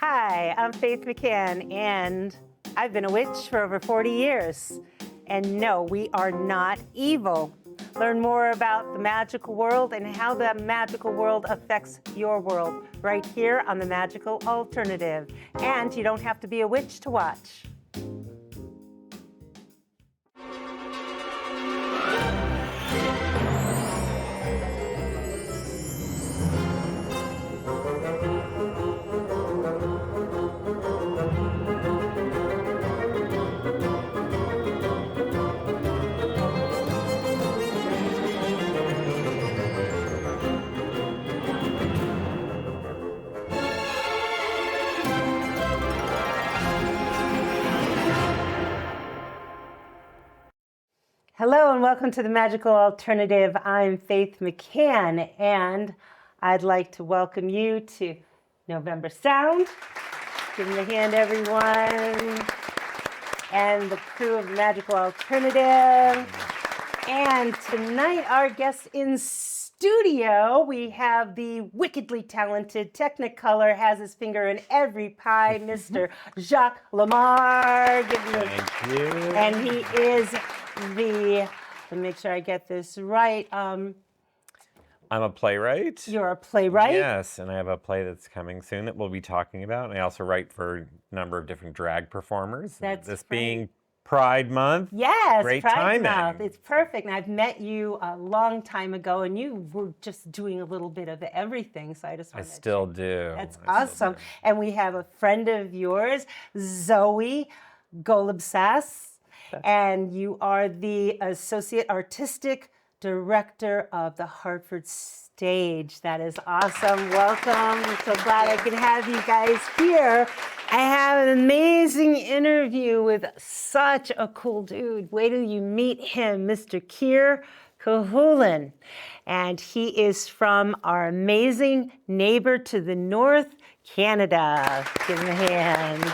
Hi, I'm Faith McCann, and I've been a witch for over 40 years. And no, we are not evil. Learn more about the magical world and how the magical world affects your world right here on The Magical Alternative. And you don't have to be a witch to watch. Hello and welcome to The Magical Alternative. I'm Faith McCann, and I'd like to welcome you to November Sound. Give me a hand, everyone. And the crew of The Magical Alternative. And tonight, our guest in studio, we have the wickedly talented Technicolor, has his finger in every pie, Mr. Jacques Lamar. Thank you. And he is let me make sure I get this right. I'm a playwright. You're a playwright? Yes, and I have a play that's coming soon that we'll be talking about. And I also write for a number of different drag performers. That's this great. being Pride Month. Yes, Great Pride timing. Month. It's perfect. And I've met you a long time ago, and you were just doing a little bit of everything. So I just I wanted to still do. That's I still awesome. do. And we have a friend of yours, Zoe Golubsas, and you are the Associate Artistic Director of the Hartford Stage. That is awesome. Welcome. I'm so glad I can have you guys here. I have an amazing interview with such a cool dude. Wait till you meet him, Mr. Keir Cahulan. And he is from our amazing neighbor to the north, Canada. Give him a hand.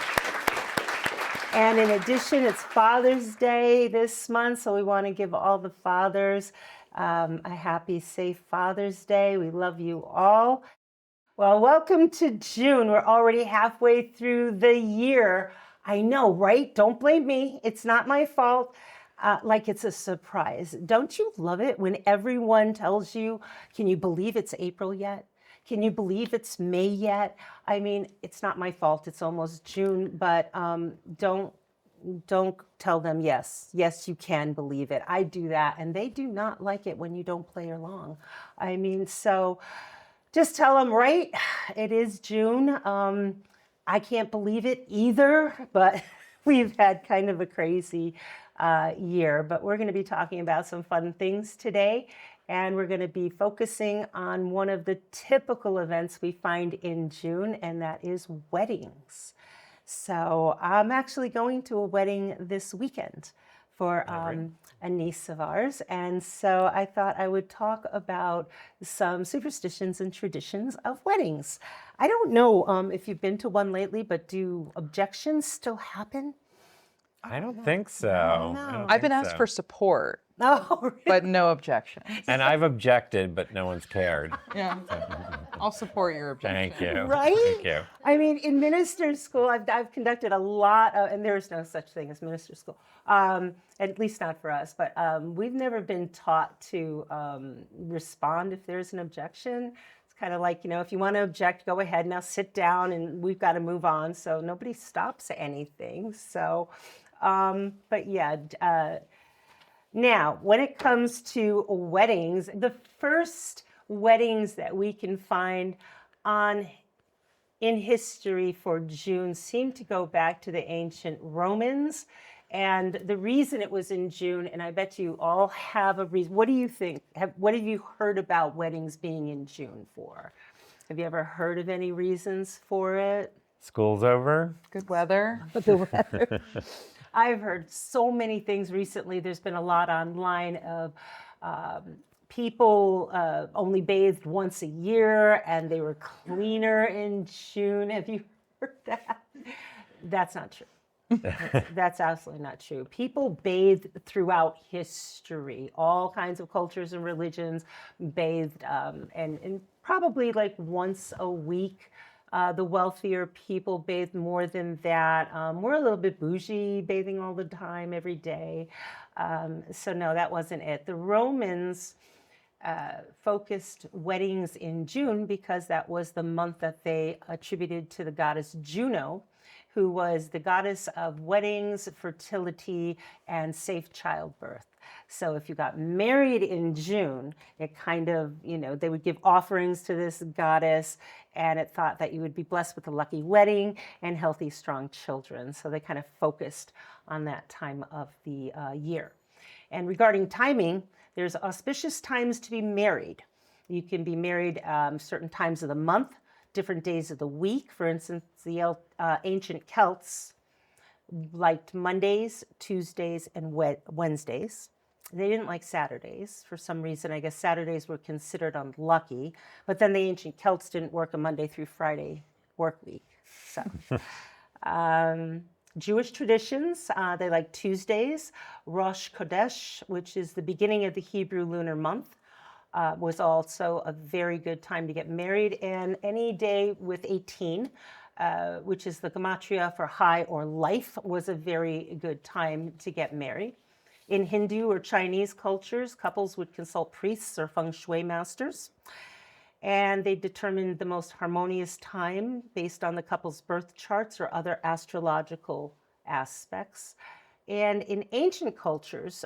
And in addition, it's Father's Day this month, so we want to give all the fathers a happy, safe Father's Day. We love you all. Well, welcome to June. We're already halfway through the year. I know, right? Don't blame me. It's not my fault. Like it's a surprise. Don't you love it when everyone tells you, can you believe it's April yet? Can you believe it's May yet? I mean, it's not my fault. It's almost June, but don't tell them yes. Yes, you can believe it. I do that, and they do not like it when you don't play along. I mean, so just tell them, right? It is June. I can't believe it either, but we've had kind of a crazy year. But we're going to be talking about some fun things today. And we're going to be focusing on one of the typical events we find in June, and that is weddings. So I'm actually going to a wedding this weekend for a niece of ours. And so I thought I would talk about some superstitions and traditions of weddings. I don't know if you've been to one lately, but do objections still happen? I don't think so. No. I've been asked for support, Oh, really? but no objections. And I've objected, but no one's cared. Yeah, I'll support your objection. Thank you. Right? Thank you. I mean, in minister school, I've conducted a lot of, and there's no such thing as minister school, at least not for us, but we've never been taught to respond if there's an objection. It's kind of like, if you want to object, go ahead, now sit down and we've got to move on. So nobody stops anything. So, but yeah, now, when it comes to weddings, the first weddings that we can find in history for June seem to go back to the ancient Romans. And the reason it was in June, and I bet you all have a reason. What do you think? What have you heard about weddings being in June for? Have you ever heard of any reasons for it? School's over. Good weather. The weather. I've heard so many things recently. There's been a lot online of people only bathed once a year and they were cleaner in June. Have you heard that? That's not true. That's absolutely not true. People bathed throughout history. All kinds of cultures and religions bathed, and probably like once a week The wealthier people bathed more than that. We're a little bit bougie, bathing all the time, every day. So no, that wasn't it. The Romans focused weddings in June because that was the month that they attributed to the goddess Juno, who was the goddess of weddings, fertility, and safe childbirth. So if you got married in June, it kind of, they would give offerings to this goddess, and it thought that you would be blessed with a lucky wedding and healthy, strong children. So they kind of focused on that time of the year. And regarding timing, there's auspicious times to be married. You can be married certain times of the month, different days of the week. For instance, the ancient Celts liked Mondays, Tuesdays, and Wednesdays. They didn't like Saturdays. For some reason, I guess Saturdays were considered unlucky. But then the ancient Celts didn't work a Monday through Friday work week. So, Jewish traditions, they like Tuesdays. Rosh Chodesh, which is the beginning of the Hebrew lunar month, was also a very good time to get married. And any day with 18, which is the gematria for high or life, was a very good time to get married. In Hindu or Chinese cultures, couples would consult priests or feng shui masters, and they determined the most harmonious time based on the couple's birth charts or other astrological aspects. And in ancient cultures,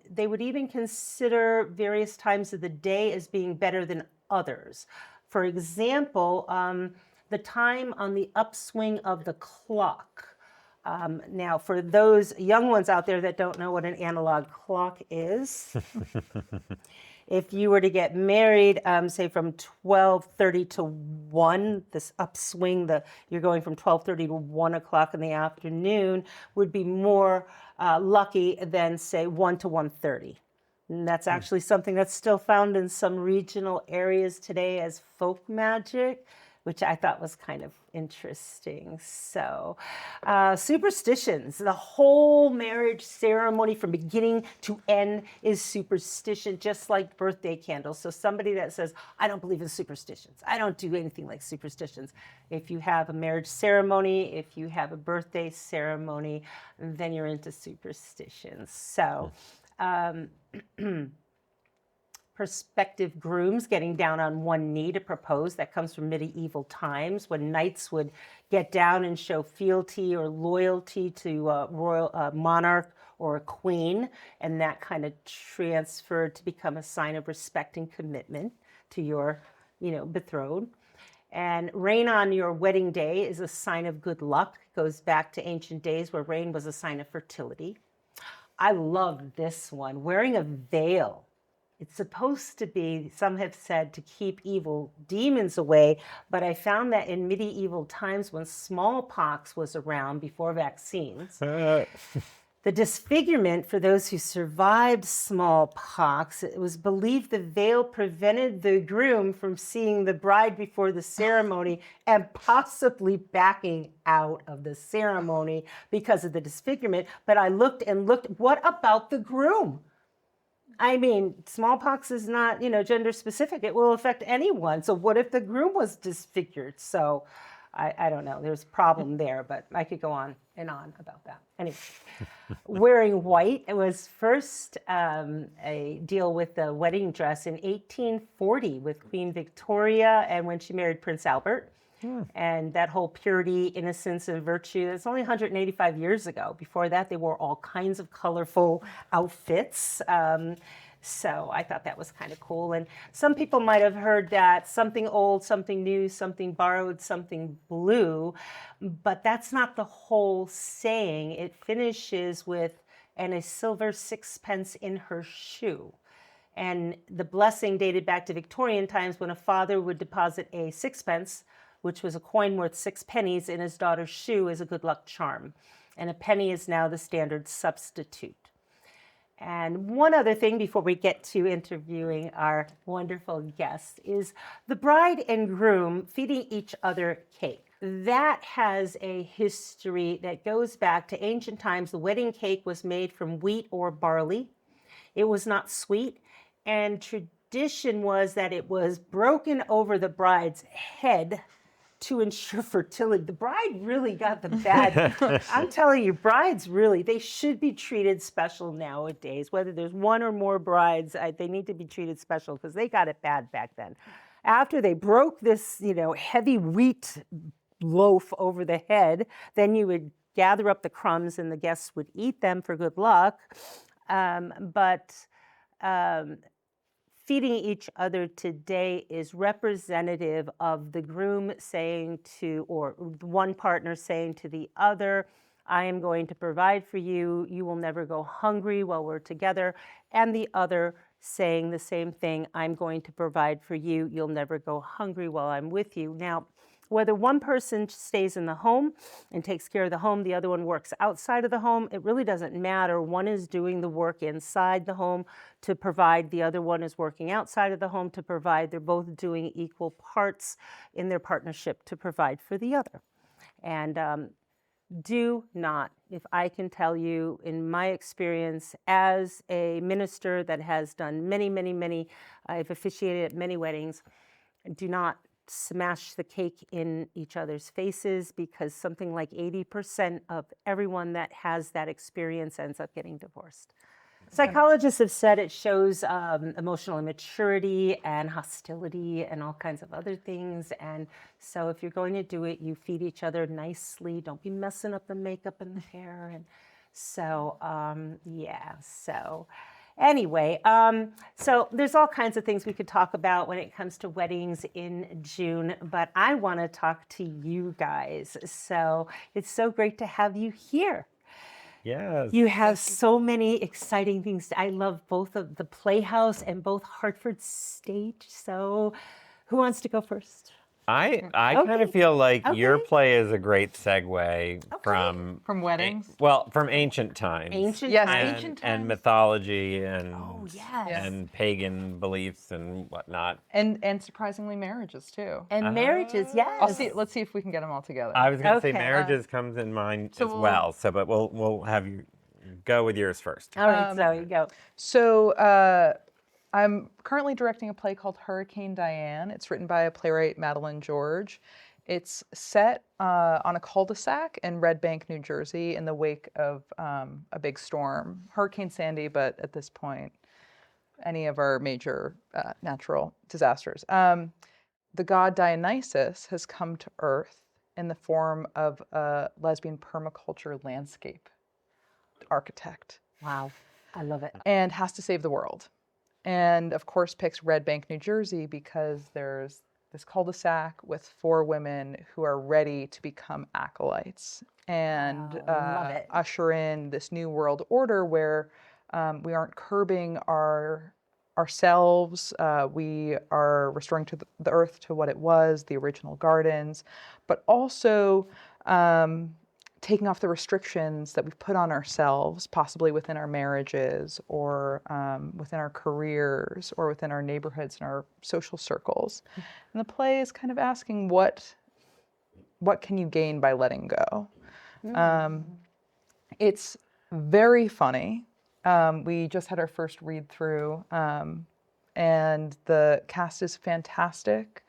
they would even consider various times of the day as being better than others. For example, the time on the upswing of the clock. Now, for those young ones out there that don't know what an analog clock is, if you were to get married, say from 12:30 to 1, this upswing, you're going from 12:30 to 1 o'clock in the afternoon, would be more lucky than, say, 1 to 1:30. And that's actually something that's still found in some regional areas today as folk magic, which I thought was kind of interesting. So, superstitions. The whole marriage ceremony from beginning to end is superstition, just like birthday candles. So somebody that says, I don't believe in superstitions, I don't do anything like superstitions. If you have a marriage ceremony, if you have a birthday ceremony, then you're into superstitions. So, prospective grooms getting down on one knee to propose. That comes from medieval times when knights would get down and show fealty or loyalty to a royal monarch or a queen, and that kind of transferred to become a sign of respect and commitment to your, betrothed. And rain on your wedding day is a sign of good luck. It goes back to ancient days where rain was a sign of fertility. I love this one, wearing a veil. It's supposed to be, some have said, to keep evil demons away, but I found that in medieval times when smallpox was around before vaccines, the disfigurement for those who survived smallpox, it was believed the veil prevented the groom from seeing the bride before the ceremony and possibly backing out of the ceremony because of the disfigurement. But I looked and looked, what about the groom? I mean, smallpox is not, gender specific. It will affect anyone. So what if the groom was disfigured? So I don't know. There's a problem there, but I could go on and on about that. Anyway, wearing white, it was first a deal with the wedding dress in 1840 with Queen Victoria and when she married Prince Albert. And that whole purity, innocence, and virtue, that's only 185 years ago. Before that, they wore all kinds of colorful outfits. So I thought that was kind of cool. And some people might have heard that something old, something new, something borrowed, something blue. But that's not the whole saying. It finishes with, and a silver sixpence in her shoe. And the blessing dated back to Victorian times when a father would deposit a sixpence, which was a coin worth 6 pennies, in his daughter's shoe as a good luck charm. And a penny is now the standard substitute. And one other thing before we get to interviewing our wonderful guests is the bride and groom feeding each other cake. That has a history that goes back to ancient times. The wedding cake was made from wheat or barley. It was not sweet, and tradition was that it was broken over the bride's head to ensure fertility. The bride really got the bad. I'm telling you, brides really, they should be treated special nowadays. Whether there's one or more brides, they need to be treated special because they got it bad back then. After they broke this, heavy wheat loaf over the head, then you would gather up the crumbs and the guests would eat them for good luck. But feeding each other today is representative of the groom saying to, or one partner saying to the other, I am going to provide for you. You will never go hungry while we're together. And the other saying the same thing, I'm going to provide for you. You'll never go hungry while I'm with you. Now, whether one person stays in the home and takes care of the home, the other one works outside of the home, it really doesn't matter. One is doing the work inside the home to provide, the other one is working outside of the home to provide. They're both doing equal parts in their partnership to provide for the other. And do not, if I can tell you, in my experience as a minister that has done many, I've officiated at many weddings, do not smash the cake in each other's faces, because something like 80% of everyone that has that experience ends up getting divorced. Psychologists have said it shows emotional immaturity and hostility and all kinds of other things. And so if you're going to do it, you feed each other nicely. Don't be messing up the makeup and the hair. And so, so anyway, so there's all kinds of things we could talk about when it comes to weddings in June, but I want to talk to you guys. So it's so great to have you here. Yes. You have so many exciting things. I love both of the Playhouse and both Hartford Stage. So who wants to go first? I kind of feel like your play is a great segue from weddings. From ancient times. Ancient Yes, times. ancient times. And mythology and Yes. and pagan beliefs and whatnot. And surprisingly marriages too. And marriages, yes. Let's see if we can get them all together. I was going to say Okay. marriages comes in mind as well. So, but we'll have you go with yours first. All right, Zoe, go. So I'm currently directing a play called Hurricane Diane. It's written by a playwright, Madeline George. It's set on a cul-de-sac in Red Bank, New Jersey, in the wake of a big storm, Hurricane Sandy, but at this point, any of our major natural disasters. The god Dionysus has come to Earth in the form of a lesbian permaculture landscape architect. Wow, I love it. And has to save the world. And of course picks Red Bank, New Jersey, because there's this cul-de-sac with 4 women who are ready to become acolytes and love it. usher in this new world order where we aren't curbing ourselves. We are restoring to the earth to what it was, the original gardens, but also taking off the restrictions that we've put on ourselves, possibly within our marriages or within our careers or within our neighborhoods and our social circles. And the play is kind of asking what can you gain by letting go? It's very funny. We just had our first read through and the cast is fantastic.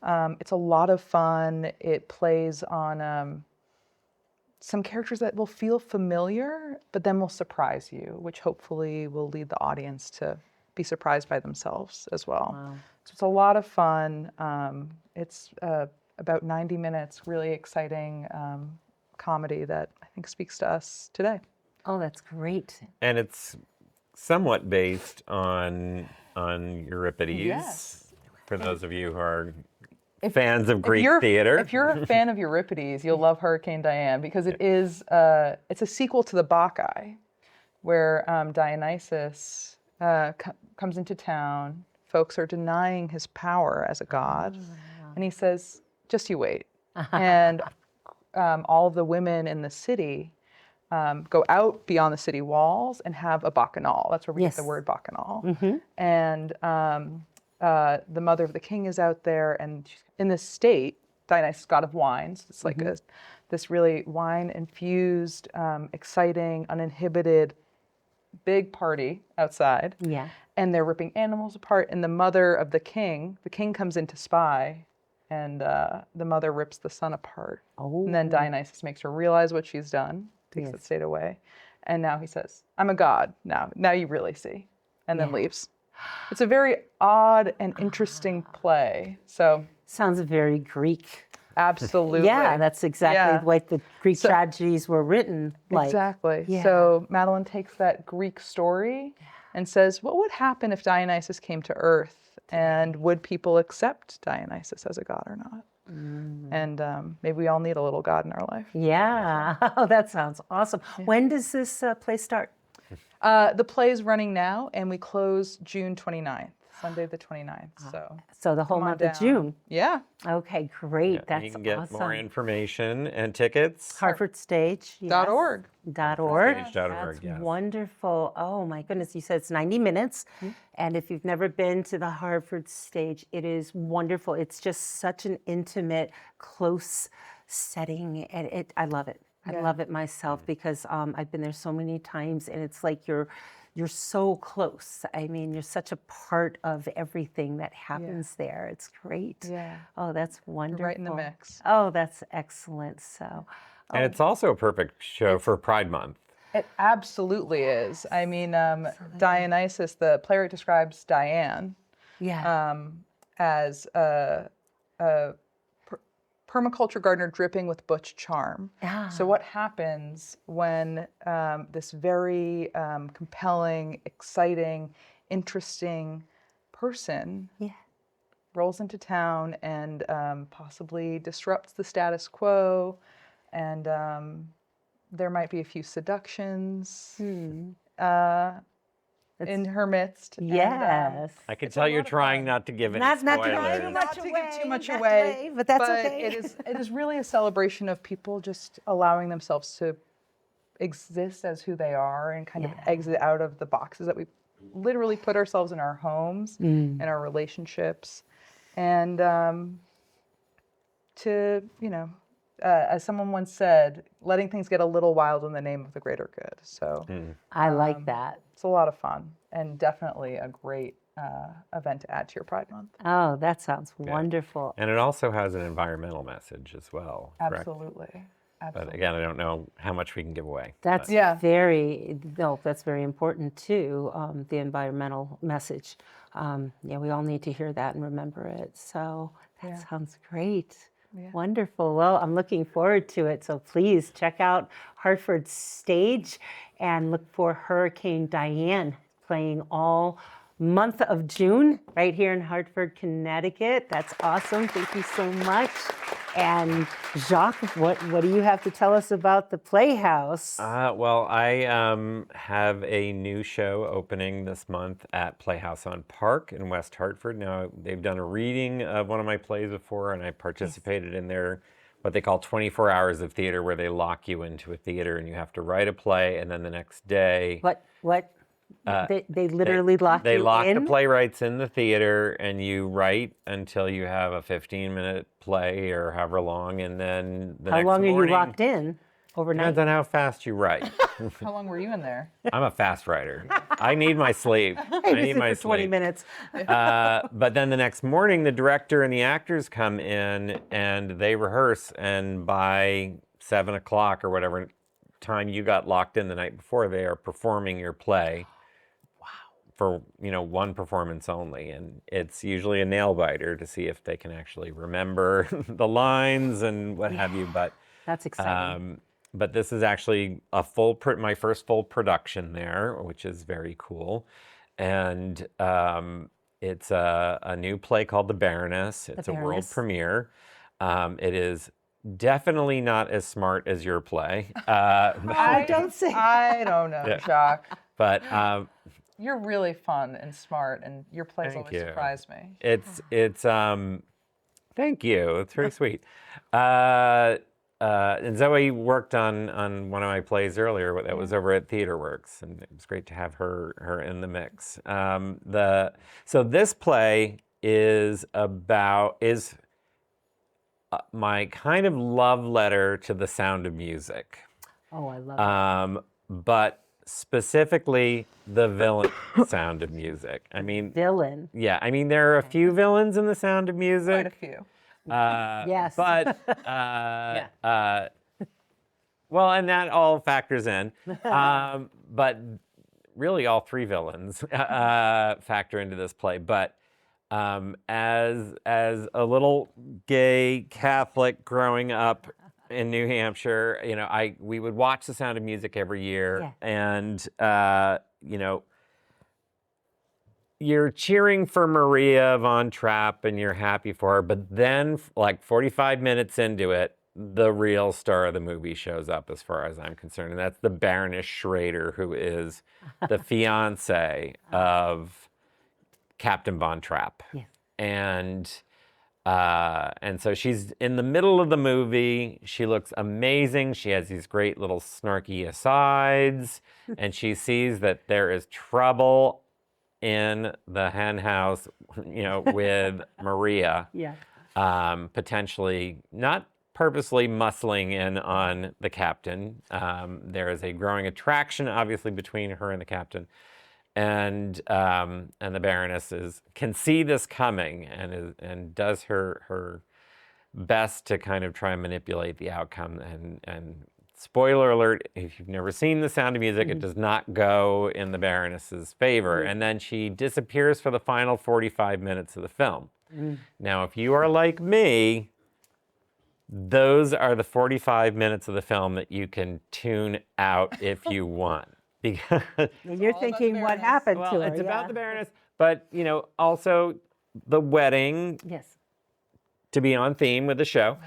It's a lot of fun. It plays on some characters that will feel familiar, but then will surprise you, which hopefully will lead the audience to be surprised by themselves as well. Wow. So it's a lot of fun. It's about 90 minutes, really exciting comedy that I think speaks to us today. Oh, that's great. And it's somewhat based on Euripides. Yes. For those of you who are fans of Greek If theater. you're a fan of Euripides, you'll love Hurricane Diane because it is it's a sequel to the Bacchae, where Dionysus comes into town. Folks are denying his power as a god, and he says, "Just you wait." And all of the women in the city go out beyond the city walls and have a bacchanal. That's where we get the word bacchanal. And the mother of the king is out there, and she's in this state, Dionysus, god of wines. It's like this really wine-infused, exciting, uninhibited, big party outside. Yeah. And they're ripping animals apart. And the mother of the king comes in to spy, and the mother rips the son apart. Oh. And then Dionysus makes her realize what she's done, takes that Yes. state away, and now he says, "I'm a god now. Now you really see," and then leaves. It's a very odd and interesting play. So Sounds very Greek. absolutely, Yeah, that's exactly Yeah. the way the Greek tragedies were written. Like, exactly. Yeah. So Madeline takes that Greek story and says, what would happen if Dionysus came to Earth, and would people accept Dionysus as a god or not? And maybe we all need a little god in our life. Yeah. Oh, that sounds awesome. When does this play start? The play's running now, and we close June 29th, Sunday the 29th. So the whole come on month of down. June. Yeah. Okay, great. And That's you can get awesome. more information and tickets. Hartford Stage. Dot org. .org. Hartfordstage.org, That's yes. wonderful. Oh my goodness, you said it's 90 minutes. And if you've never been to the Hartford Stage, it is wonderful. It's just such an intimate, close setting, and I love it. I love it myself because I've been there so many times, and it's like you're so close. I mean, you're such a part of everything that happens there. It's great. Yeah. Oh, that's wonderful. right in the mix. Oh, that's excellent. So, And it's also a perfect show for Pride Month. It absolutely is. I mean, Dionysus, the playwright describes Diane yeah. as a permaculture gardener dripping with butch charm. So what happens when this very compelling, exciting, interesting person rolls into town and possibly disrupts the status quo, and there might be a few seductions in her midst. And, Yes. I can tell you're trying not to give any Not to give spoilers. too not much to give away, too much not away, but that's okay. it is really a celebration of people just allowing themselves to exist as who they are and kind of exit out of the boxes that we literally put ourselves in our homes and our relationships, and to as someone once said, letting things get a little wild in the name of the greater good. So I like that. it's a lot of fun and definitely a great event to add to your Pride Month. Oh, that sounds wonderful. And it also has an environmental message as well. correct? Absolutely. But again, I don't know how much we can give away. That's Yeah. that's very important too, the environmental message. We all need to hear that and remember it. So that sounds great. Wonderful. Well, I'm looking forward to it. So please check out Hartford Stage and look for Hurricane Diane playing all month of June right here in Hartford, Connecticut. That's awesome. Thank you so much. And Jacques, what do you have to tell us about the Playhouse? Well, I have a new show opening this month at Playhouse on Park in West Hartford. Now, they've done a reading of one of my plays before, and I participated in their what they call 24 hours of theater, where they lock you into a theater and you have to write a play, and then the next day What? They literally lock they you lock in? the playwrights in the theater, and you write until you have a 15-minute play or however long, and then the How next long are you morning, locked in? Overnight? depends on how fast you write. How long were you in there? I'm a fast writer. I need my sleep. I Maybe need my for 20 sleep. minutes. But then the next morning, the director and the actors come in and they rehearse, and by 7 o'clock or whatever time you got locked in the night before, they are performing your play. For one performance only, and it's usually a nail biter to see if they can actually remember the lines and what have you. But That's exciting. but this is actually my first full production there, which is very cool, and it's a new play called The Baroness. It's a world Baroness. premiere. It is definitely not as smart as your play, Don't say I don't know, Jacques. but. You're really fun and smart, and your plays Thank always you. surprise me. It's thank you. It's very sweet. And Zoe worked on one of my plays earlier that was over at TheaterWorks, and it was great to have her in the mix. So this play is my kind of love letter to the sound of music. Oh, I love it. But specifically the villain sound of music. I mean, Villain. yeah, I mean, there are a few villains in the sound of music. Quite a few. Yes. But well, and that all factors in. But really, all three villains factor into this play. But as a little gay Catholic growing up in New Hampshire, you know, we would watch The Sound of Music every year, and you know, you're cheering for Maria von Trapp and you're happy for her, but then like 45 minutes into it, the real star of the movie shows up as far as I'm concerned, and that's the Baroness Schrader, who is the fiance of Captain von Trapp. Yes. And so she's in the middle of the movie. She looks amazing. She has these great little snarky asides, and she sees that there is trouble in the hen house, you know, with Maria, potentially not purposely muscling in on the captain. There is a growing attraction, obviously, between her and the captain, and the Baroness can see this coming and does her best to kind of try and manipulate the outcome. And spoiler alert, if you've never seen The Sound of Music, it does not go in the Baroness's favor. And then she disappears for the final 45 minutes of the film. Now, if you are like me, those are the 45 minutes of the film that you can tune out if you want. Because And you're thinking, what happened well, to her? it's about the Baroness, but, you know, also the wedding, Yes. to be on theme with the show.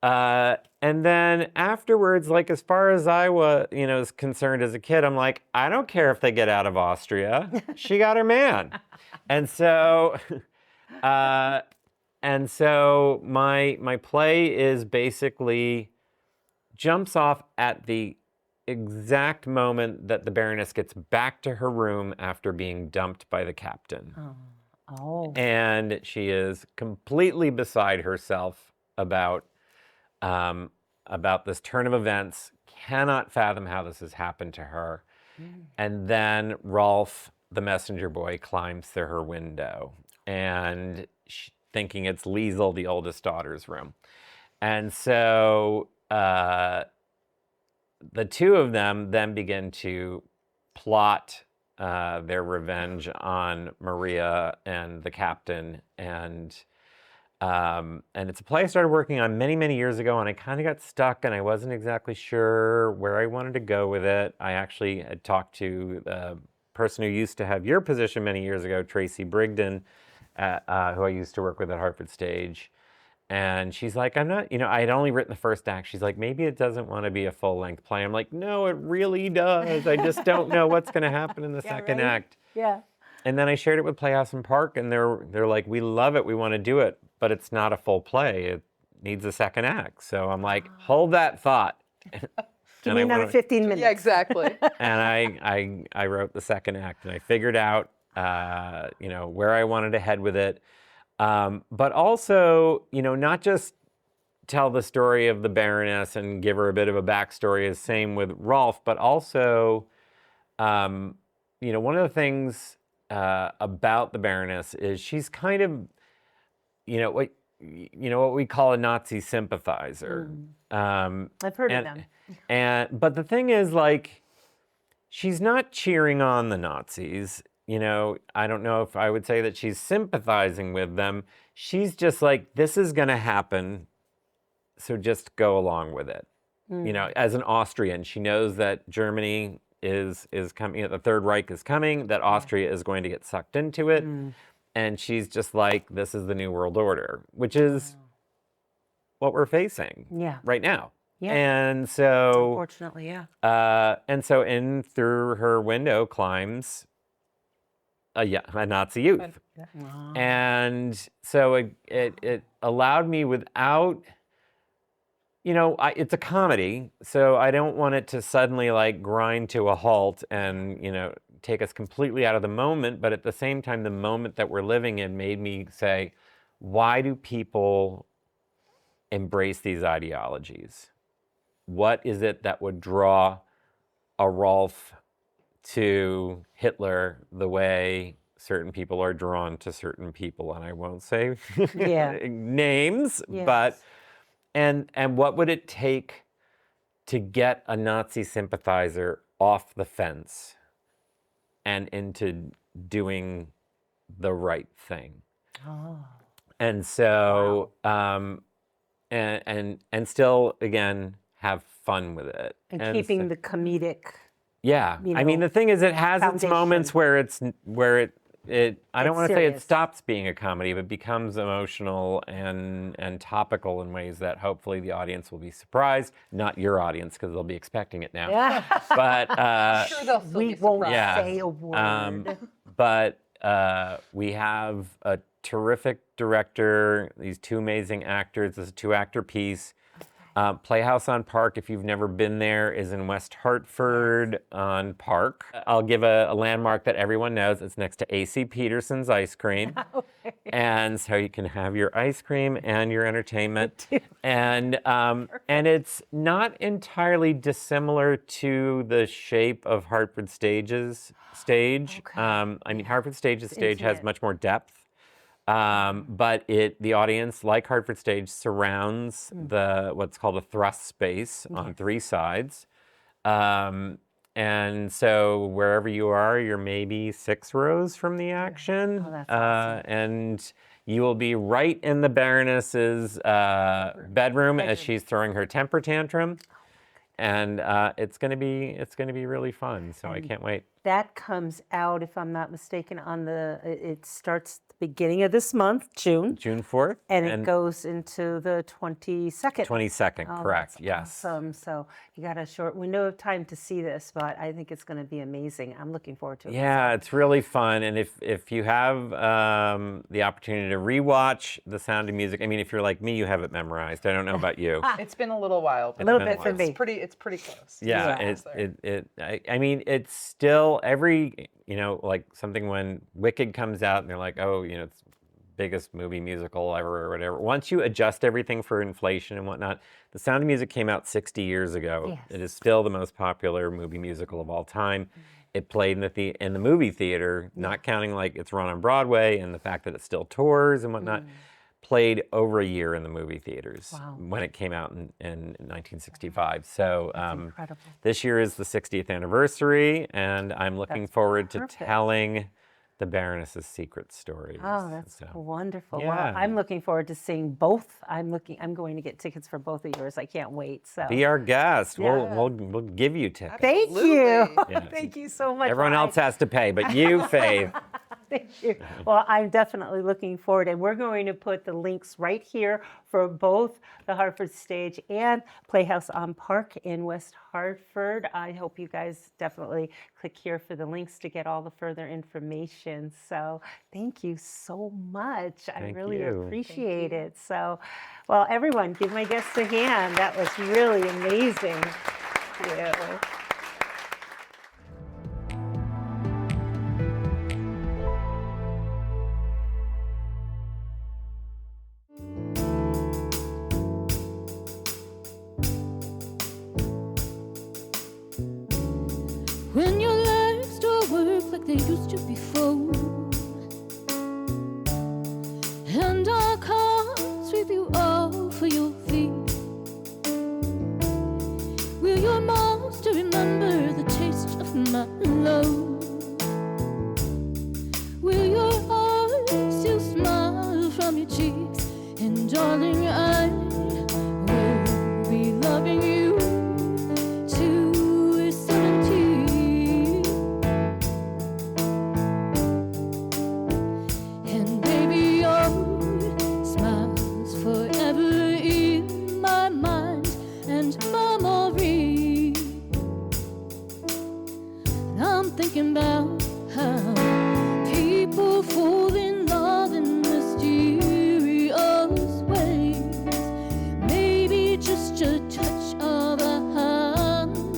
And then afterwards, like as far as I was, you know, is concerned as a kid, I'm like, I don't care if they get out of Austria. She got her man. And so, my play is basically jumps off at the exact moment that the Baroness gets back to her room after being dumped by the captain. Oh. And she is completely beside herself about this turn of events, cannot fathom how this has happened to her. And then Rolf, the messenger boy, climbs through her window, and thinking it's Liesel, the oldest daughter's room. And so the two of them then begin to plot their revenge on Maria and the captain. And it's a play I started working on many, many years ago, and I kind of got stuck, and I wasn't exactly sure where I wanted to go with it. I actually had talked to the person who used to have your position many years ago, Tracy Brigden, who I used to work with at Hartford Stage. And she's like, I'm not, you know, I had only written the first act. She's like, maybe it doesn't want to be a full-length play. I'm like, no, it really does. I just don't know what's going to happen in the second act. Yeah. And then I shared it with Playhouse and Park, and they're like, we love it, we want to do it, but it's not a full play. It needs a second act. So I'm like, hold that thought. Give me another 15 minutes. Yeah, exactly. And I wrote the second act, and I figured out, you know, where I wanted to head with it. But also, you know, not just tell the story of the Baroness and give her a bit of a backstory, same with Rolf, but also, you know, one of the things about the Baroness is she's kind of, what we call a Nazi sympathizer. I've heard of them. But the thing is, like, she's not cheering on the Nazis. You know, I don't know if I would say that she's sympathizing with them. She's just like, this is going to happen, so just go along with it. You know, as an Austrian, she knows that Germany is coming, the Third Reich is coming, that Austria is going to get sucked into it. And she's just like, this is the New World Order, which is what we're facing right now. Yeah. And so, Unfortunately, yeah. and so in through her window climbs a Nazi youth. And so it allowed me without, it's a comedy, so I don't want it to suddenly like grind to a halt and, take us completely out of the moment. But at the same time, the moment that we're living in made me say, why do people embrace these ideologies? What is it that would draw a Rolf to Hitler the way certain people are drawn to certain people, and I won't say Yeah. names, but Yes. and what would it take to get a Nazi sympathizer off the fence and into doing the right thing? Oh. And so, and still, again, have fun with it. And so- keeping the comedic. yeah. you I mean, know, the thing is, it has its moments foundation. where it I don't It's want to say it serious. stops being a comedy, but becomes emotional and topical in ways that hopefully the audience will be surprised. Not your audience, because they'll be expecting it now. Yeah. But Sure, they'll still We be won't surprised. Yeah. say a word. but we have a terrific director, these two amazing actors. It's a 2-actor piece. Playhouse on Park, if you've never been there, is in West Hartford on Park. I'll give a landmark that everyone knows. It's next to A.C. Peterson's Ice Cream. And so you can have your ice cream and your entertainment. And it's not entirely dissimilar to the shape of Hartford Stage's stage. Okay. I mean, Hartford Stage's stage has intimate. much more depth. But the audience, like Hartford Stage, surrounds the what's called a thrust space on 3 sides. And so wherever you are, you're maybe 6 rows from the action. Oh, that's awesome. And you will be right in the Baroness's bedroom as she's throwing her temper tantrum. And it's gonna be really fun. So I can't wait. That comes out, if I'm not mistaken, on it starts the beginning of this month, June, June 4th. and it goes into the 22nd. 22nd, Oh, correct, that's yes. Awesome. So you got a short window of time to see this, but I think it's going to be amazing. I'm looking forward to it. Yeah, it's really fun. And if you have the opportunity to rewatch The Sound of Music, I mean, if you're like me, you have it memorized. I don't know about you. It's been a little while. But A little been bit a for while. me. It's pretty close. Yeah, I mean, it's still every, like something when Wicked comes out and they're like, oh, it's biggest movie musical ever or whatever. Once you adjust everything for inflation and whatnot, The Sound of Music came out 60 years ago. Yes. It is still the most popular movie musical of all time. It played in the movie theater, not counting like it's run on Broadway and the fact that it still tours and whatnot. Played over a year in the movie theaters Wow. when it came out in 1965. So incredible. this year is the 60th anniversary, and I'm looking forward to perfect. telling the Baroness's secret stories. Oh, that's So, wonderful. yeah. Well, I'm looking forward to seeing both. I'm going to get tickets for both of yours. I can't wait. So be our guest. Yeah. We'll give you tickets. thank you. Absolutely. Yeah. Thank you so much. Everyone Well, else has to pay, but you, Faith. Thank you. Well, I'm definitely looking forward, and we're going to put the links right here for both the Hartford Stage and Playhouse on Park in West Hartford. I hope you guys definitely click here for the links to get all the further information. So thank you so much. I Thank really you. appreciate it. So, well, everyone, give my guests a hand. That was really amazing. Thank you. When your legs don't work like they used to before, and I can't sweep you off of your feet, will your mouth still remember the taste of my love? Will your eyes still smile from your cheeks? And darling, I will be loving you to 70. And baby, your smile's forever in my mind and memory. And I'm thinking about how people fall in love in mysterious ways. Maybe just a touch of a hand.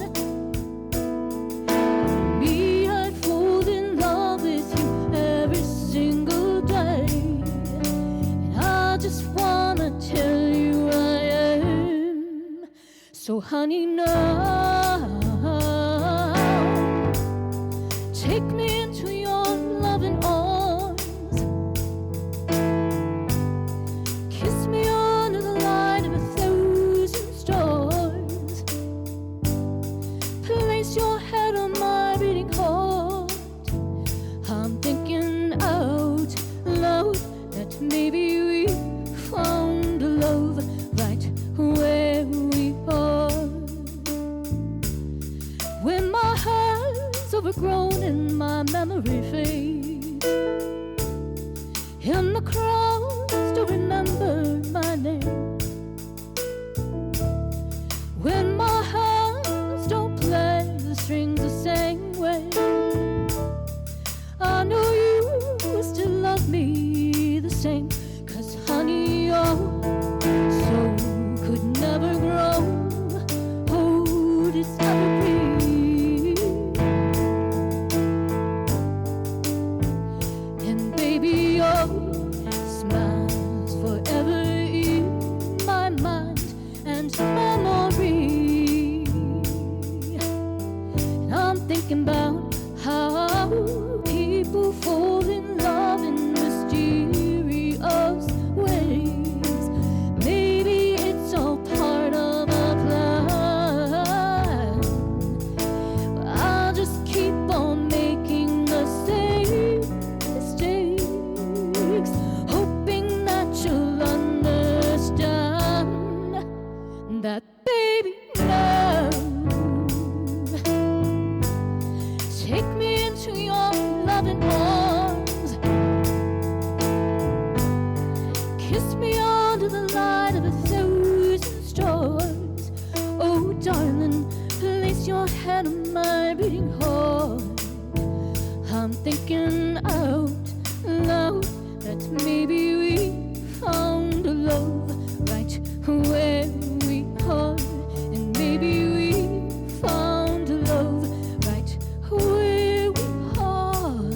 Me, I'd fall in love with you every single day. And I just wanna tell you I am. So honey, now take me into your loving arms. take me into your loving arms. Kiss me under the light of 1,000 stars. Oh, darling, place your hand on my beating heart. I'm thinking out loud that maybe we found a love right where we are, and maybe we found a love right where we are,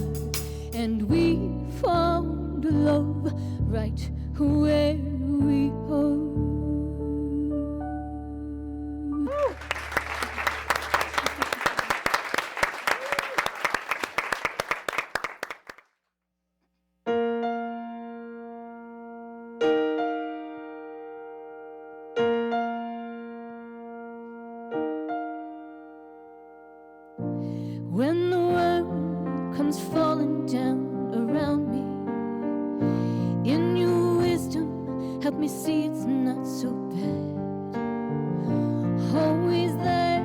and we found a love right where we are. When the world comes falling down around me, in your wisdom, help me see it's not so bad. Always there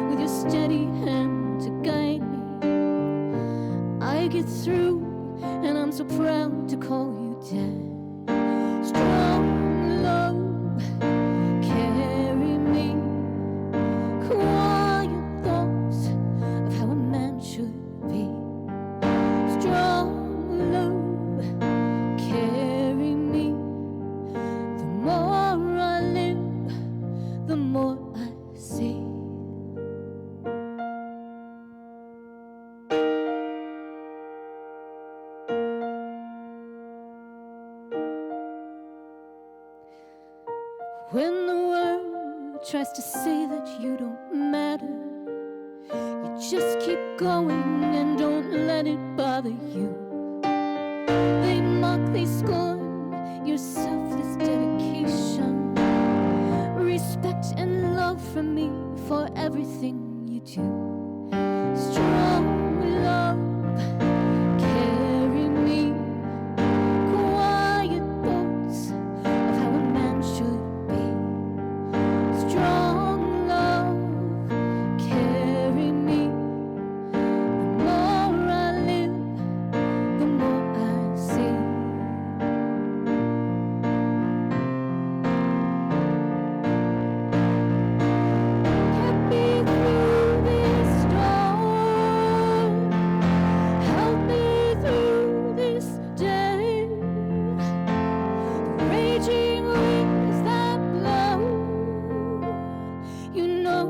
with your steady hand to guide me. I get through, and I'm so proud to call you dad. Strong love, carry me. Quiet thoughts of how a man should be. Strong love, carry me. The more I live, the more I see. When the world tries to say that you don't matter, you just keep going and don't let it bother you. They mock, they scorn your selfless dedication. Respect and love from me for everything you do. Strong love, carry me. Quiet thoughts of how a man should be. Strong love, carry me. The more I live, the more I see. Get me through this storm. Help me through this day. The raging winds that blow, you know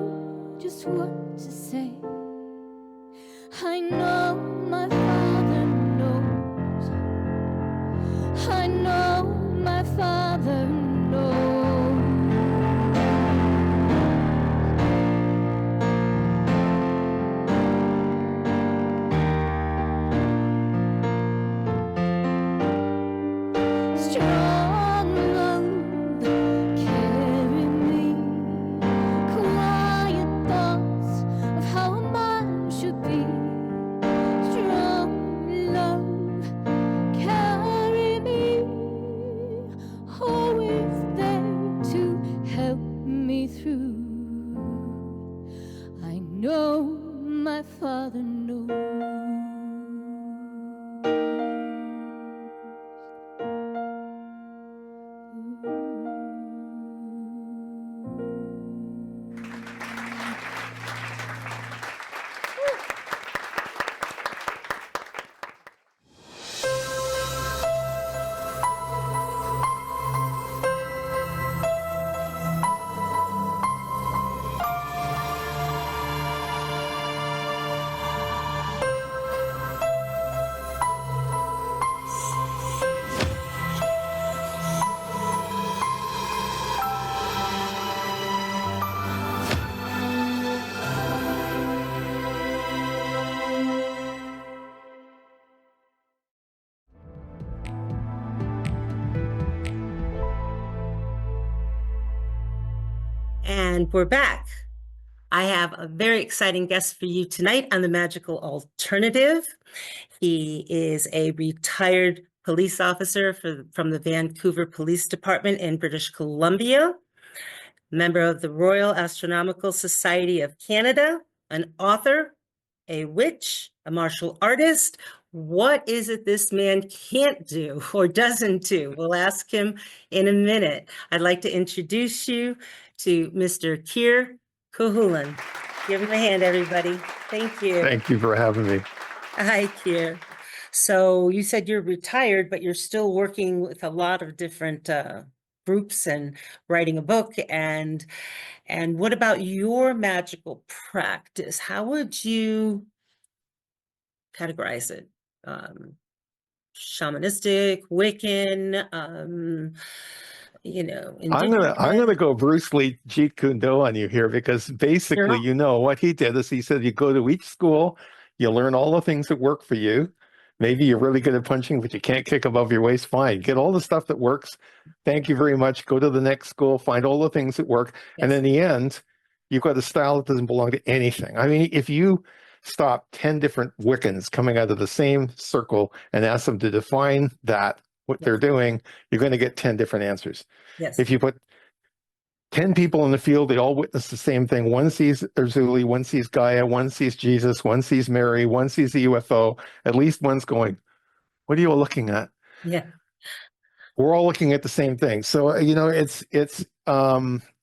just what to say. I know my Father knows. I know my Father knows. Strong love, carry me. Quiet thoughts of how a man should be. Strong love, carry me. Always there to help me through. I know my Father knows. And we're back. I have a very exciting guest for you tonight on The Magical Alternative. He is a retired police officer from the Vancouver Police Department in British Columbia, member of the Royal Astronomical Society of Canada, an author, a witch, a martial artist. What is it this man can't do or doesn't do? We'll ask him in a minute. I'd like to introduce you to Mr. Keir Cahulan. Give him a hand, everybody. Thank you. Thank you for having me. Hi, Keir. So you said you're retired, but you're still working with a lot of different groups and writing a book. And what about your magical practice? How would you categorize it? Shamanistic, Wiccan, I'm gonna indigenous? go Bruce Lee Jeet Kune Do on you here because basically, Sure. what he did is he said you go to each school, you learn all the things that work for you. Maybe you're really good at punching, but you can't kick above your waist. Fine, get all the stuff that works. Thank you very much. Go to the next school, find all the things that work, and Yes. in the end, you've got a style that doesn't belong to anything. I mean, if you stop 10 different Wiccans coming out of the same circle and ask them to define what they're doing, you're going to get 10 different answers. Yes. If you put 10 people in the field, they all witness the same thing. One sees Erzuli, one sees Gaia, one sees Jesus, one sees Mary, one sees the UFO. At least one's going, what are you all looking at? Yeah. We're all looking at the same thing. So,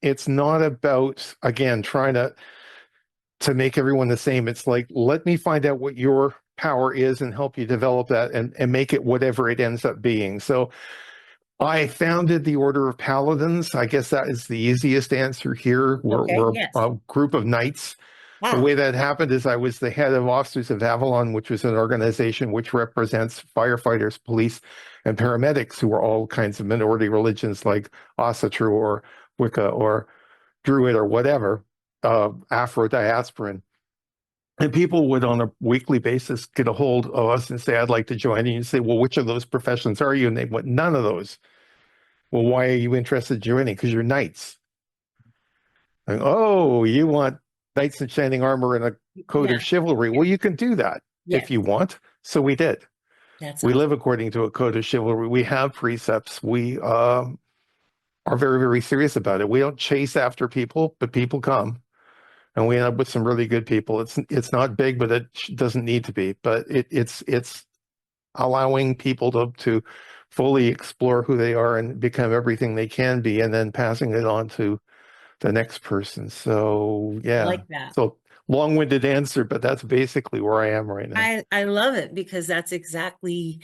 it's not about, again, trying to make everyone the same. It's like, let me find out what your power is and help you develop that and make it whatever it ends up being. So I founded the Order of Paladins. I guess that is the easiest answer here. We're yes. a group of knights. The Ah, way that happened is I was the head of Officers of Avalon, which was an organization which represents firefighters, police, and paramedics who are all kinds of minority religions like Asatru or Wicca or Druid or whatever, Afro-diasporan. And people would on a weekly basis get a hold of us and say, I'd like to join. And you say, well, which of those professions are you? And they went, none of those. Well, why are you interested in joining? Because you're knights. And, oh, you want knights in shining armor and a code Yeah. of chivalry. Well, you can do that yes. if you want. So we did. That's We awesome. live according to a code of chivalry. We have precepts. We are very, very serious about it. We don't chase after people, but people come. And we end up with some really good people. It's not big, but it doesn't need to be. But it's allowing people to fully explore who they are and become everything they can be, and then passing it on to the next person. So I yeah. like that. So long-winded answer, but that's basically where I am right now. I love it because that's exactly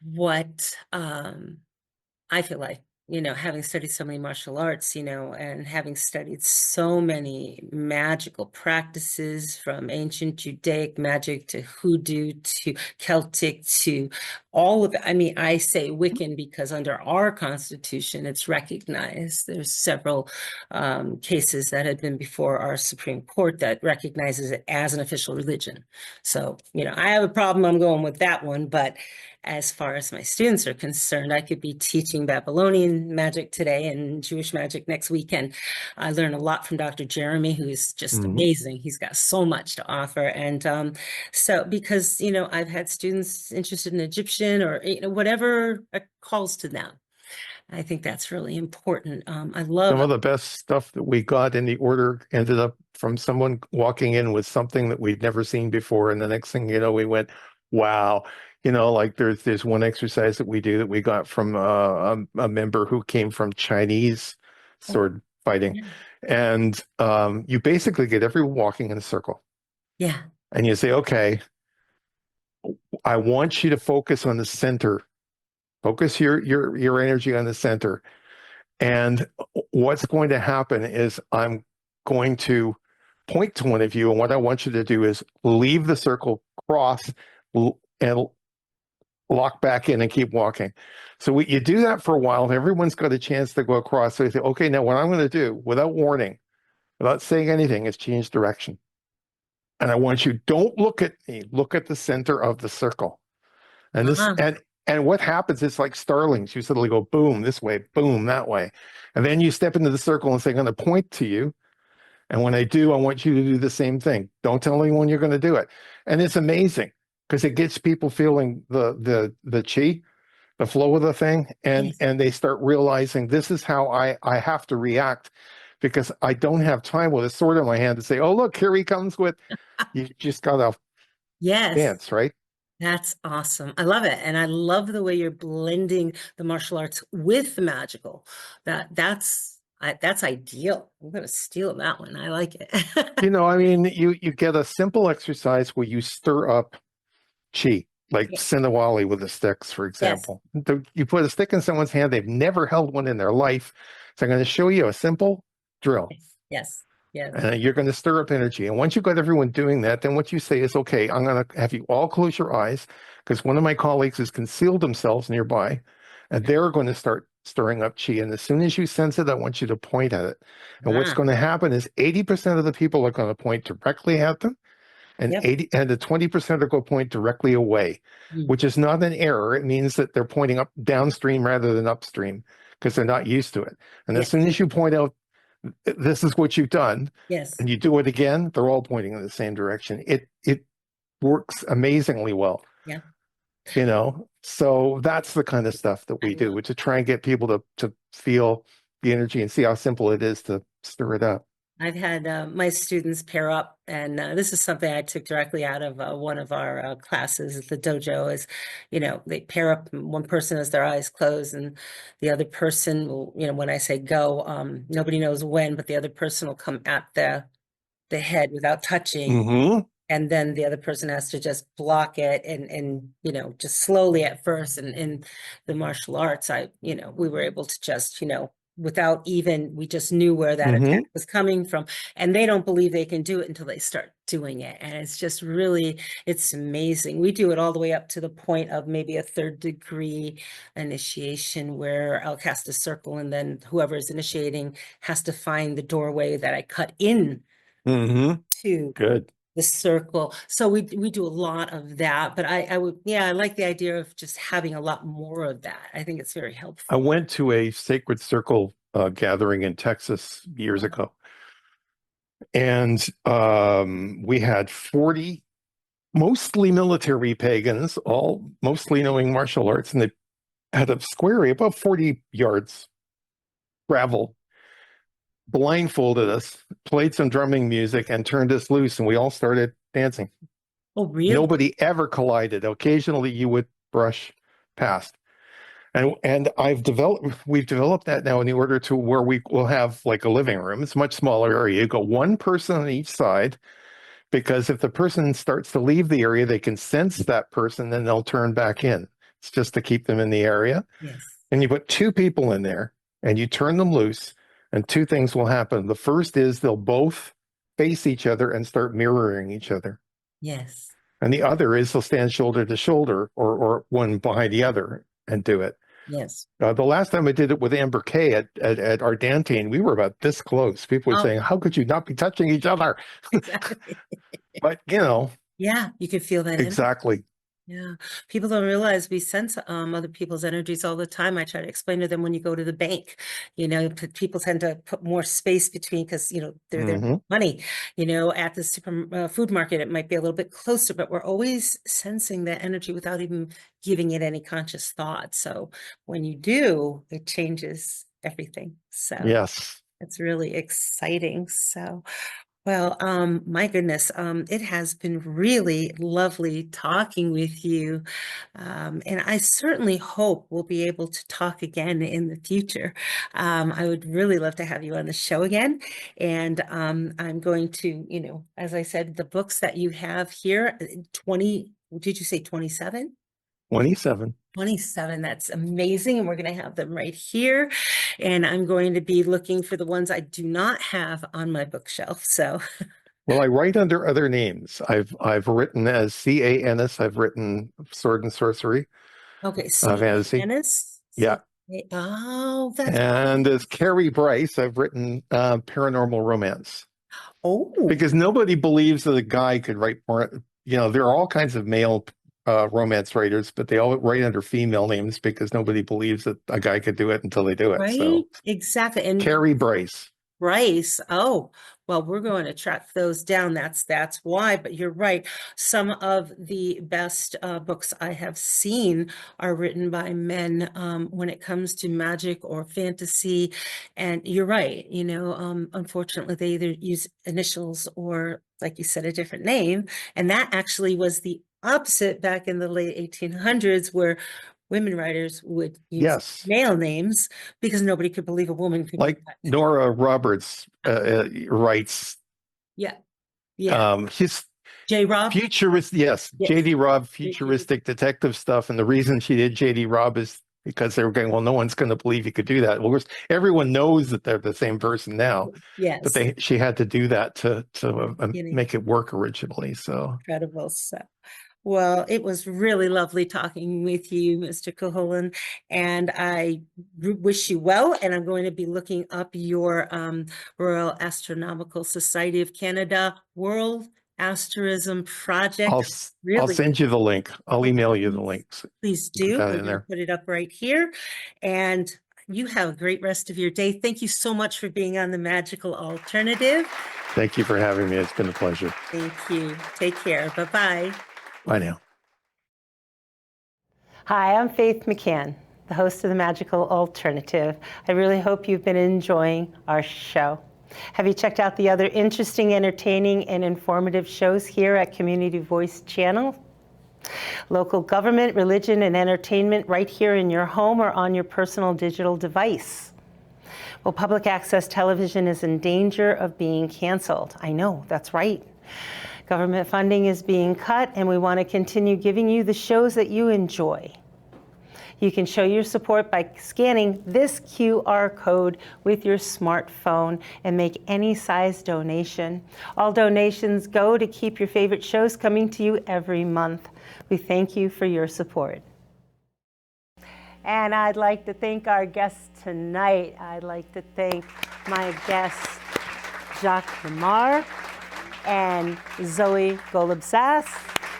what I feel like, having studied so many martial arts, and having studied so many magical practices from ancient Judaic magic to hoodoo to Celtic to all of it. I mean, I say Wiccan because under our Constitution, it's recognized. There's several cases that had been before our Supreme Court that recognizes it as an official religion. So, I have a problem. I'm going with that one, but as far as my students are concerned, I could be teaching Babylonian magic today and Jewish magic next weekend. I learn a lot from Dr. Jeremy, who is just amazing. He's got so much to offer. And so because, I've had students interested in Egyptian or, whatever calls to them. I think that's really important. I love Some of the best stuff that we got in the order ended up from someone walking in with something that we'd never seen before. And the next thing you know, we went, wow. Like there's one exercise that we do that we got from a member who came from Chinese sword fighting. And you basically get everyone walking in a circle. Yeah. And you say, okay, I want you to focus on the center. Focus your energy on the center. And what's going to happen is I'm going to point to one of you. And what I want you to do is leave the circle, cross, and lock back in and keep walking. So you do that for a while. Everyone's got a chance to go across. So you say, okay, now what I'm going to do without warning, without saying anything, is change direction. And I want you, don't look at me, look at the center of the circle. And this, and what happens is like starlings. You suddenly go boom this way, boom that way. And then you step into the circle and say, I'm going to point to you. And when I do, I want you to do the same thing. Don't tell anyone you're going to do it. And it's amazing because it gets people feeling the chi, the flow of the thing. And they start realizing this is how I have to react because I don't have time with a sword in my hand to say, oh, look, here he comes with, you just gotta Yes. dance, right? That's awesome. I love it. And I love the way you're blending the martial arts with the magical. That's ideal. I'm going to steal that one. I like it. You know, I mean, you get a simple exercise where you stir up chi, like Yeah. Sinawali with the sticks, for example. You put a stick in someone's hand, they've never held one in their life. So I'm going to show you a simple drill. Yes. Yes. And you're going to stir up energy. And once you've got everyone doing that, then what you say is, okay, I'm going to have you all close your eyes because one of my colleagues has concealed themselves nearby and they're going to start stirring up chi. And as soon as you sense it, I want you to point at it. And what's Ah. going to happen is 80% of the people are going to point directly at them and Yep. 80 and the 20% are going to point directly away, Mm. which is not an error. It means that they're pointing up downstream rather than upstream because they're not used to it. And as Yes. soon as you point out, this is what you've done, Yes. and you do it again, they're all pointing in the same direction. It works amazingly well. Yeah. You know, so that's the kind of stuff that we do to try and get people to feel the energy and see how simple it is to stir it up. I've had my students pair up, and this is something I took directly out of one of our classes at the dojo. Is, you know, they pair up. And one person has their eyes closed, and the other person will, you know, when I say go, nobody knows when, but the other person will come at the head without touching, Mm-hmm. and then the other person has to just block it and you know, just slowly at first. And in the martial arts, we were able to just, you know, without even, we just knew where that Mhm. attack was coming from. And they don't believe they can do it until they start doing it. And it's just really, it's amazing. We do it all the way up to the point of maybe a 3rd degree initiation where I'll cast a circle and then whoever is initiating has to find the doorway that I cut in Mm-hmm. to Good. the circle. So we do a lot of that, but I like the idea of just having a lot more of that. I think it's very helpful. I went to a sacred circle gathering in Texas years ago. And we had 40 mostly military pagans, all mostly knowing martial arts, and they had a square area, about 40 yards, gravel, blindfolded us, played some drumming music, and turned us loose, and we all started dancing. Oh, really? Nobody ever collided. Occasionally you would brush past. And we've developed that now in the order to where we will have like a living room. It's a much smaller area. You go one person on each side, because if the person starts to leave the area, they can sense that person, then they'll turn back in. It's just to keep them in the area. Yes. And you put 2 people in there and you turn them loose, and 2 things will happen. The first is they'll both face each other and start mirroring each other. Yes. And the other is they'll stand shoulder to shoulder or one behind the other and do it. Yes. The last time I did it with Amber Kay at Ardantine, we were about this close. People were Oh. saying, how could you not be touching each other? Exactly. But, you know, Yeah, you can feel that energy. exactly. Yeah. People don't realize we sense other people's energies all the time. I try to explain to them when you go to the bank, you know, people tend to put more space between because, you know, they're their Mhm. money, you know, at the super food market, it might be a little bit closer, but we're always sensing that energy without even giving it any conscious thought. So when you do, it changes everything. So Yes. it's really exciting. So, well, my goodness, it has been really lovely talking with you. And I certainly hope we'll be able to talk again in the future. I would really love to have you on the show again. And I'm going to, you know, as I said, the books that you have here, 20, did you say 27? 27. 27, that's amazing. And we're going to have them right here. And I'm going to be looking for the ones I do not have on my bookshelf. So, Well, I write under other names. I've written as C.A. Ennis. I've written Sword and Sorcery, okay. fantasy. Ennis? Yeah. Oh, that's, And as Carrie Bryce, I've written paranormal romance. oh, Because nobody believes that a guy could write more. You know, there are all kinds of male romance writers, but they all write under female names because nobody believes that a guy could do it until they do it. right. So Exactly. And Carrie Bryce. Rice. Oh, well, we're going to track those down. That's why. But you're right. Some of the best books I have seen are written by men when it comes to magic or fantasy. And you're right. Unfortunately, they either use initials or, like you said, a different name. And that actually was the opposite back in the late 1800s, where women writers would use Yes. male names because nobody could believe a woman could do Like that. Nora Roberts writes, Yeah. Yeah. his J. Rob. futurist, yes, Yes. J.D. Robb futuristic detective stuff. And the reason she did J.D. Robb is because they were going, well, no one's going to believe you could do that. Well, of course, everyone knows that they're the same person now, Yes. but she had to do that to Beginning. make it work originally. So Incredible. So, well, it was really lovely talking with you, Mr. Caholen, and I wish you well. And I'm going to be looking up your Royal Astronomical Society of Canada World Asterism Project. I'll Really, send you the link. I'll email you the links. please Put do. that We're in going to there. put it up right here. And you have a great rest of your day. Thank you so much for being on The Magical Alternative. Thank you for having me. It's been a pleasure. Thank you. Take care. Bye-bye. Bye now. Hi, I'm Faith McCann, the host of The Magical Alternative. I really hope you've been enjoying our show. Have you checked out the other interesting, entertaining, and informative shows here at Community Voice Channel? Local government, religion, and entertainment right here in your home or on your personal digital device. Well, public access television is in danger of being canceled. I know, that's right. Government funding is being cut, and we want to continue giving you the shows that you enjoy. You can show your support by scanning this QR code with your smartphone and make any size donation. All donations go to keep your favorite shows coming to you every month. We thank you for your support. And I'd like to thank our guests tonight. I'd like to thank my guests, Jacques Lamar and Zoe Golub-Sass.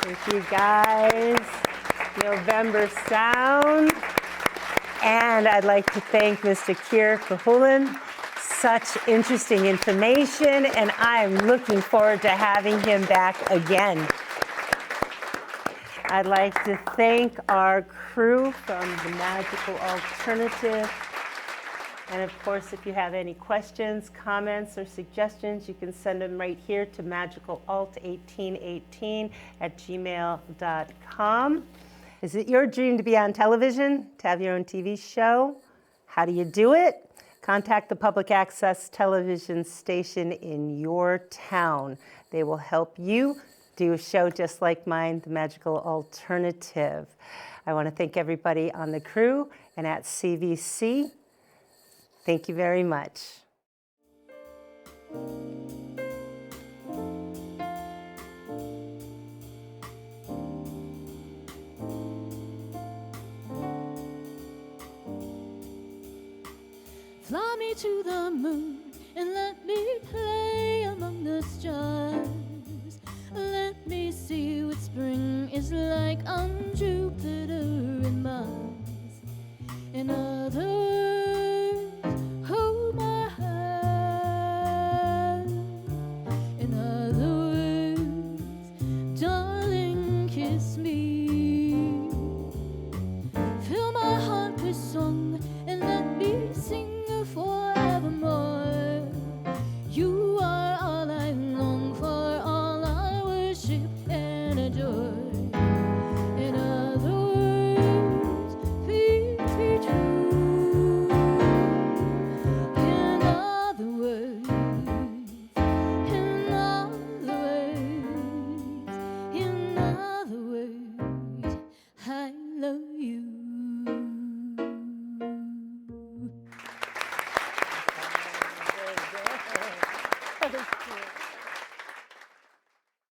Thank you guys. November Sound. And I'd like to thank Mr. Keir Caholen. Such interesting information, and I'm looking forward to having him back again. I'd like to thank our crew from The Magical Alternative. And of course, if you have any questions, comments, or suggestions, you can send them right here to magicalalt1818@gmail.com. Is it your dream to be on television, to have your own TV show? How do you do it? Contact the public access television station in your town. They will help you do a show just like mine, The Magical Alternative. I want to thank everybody on the crew and at CVC. Thank you very much. Fly me to the moon and let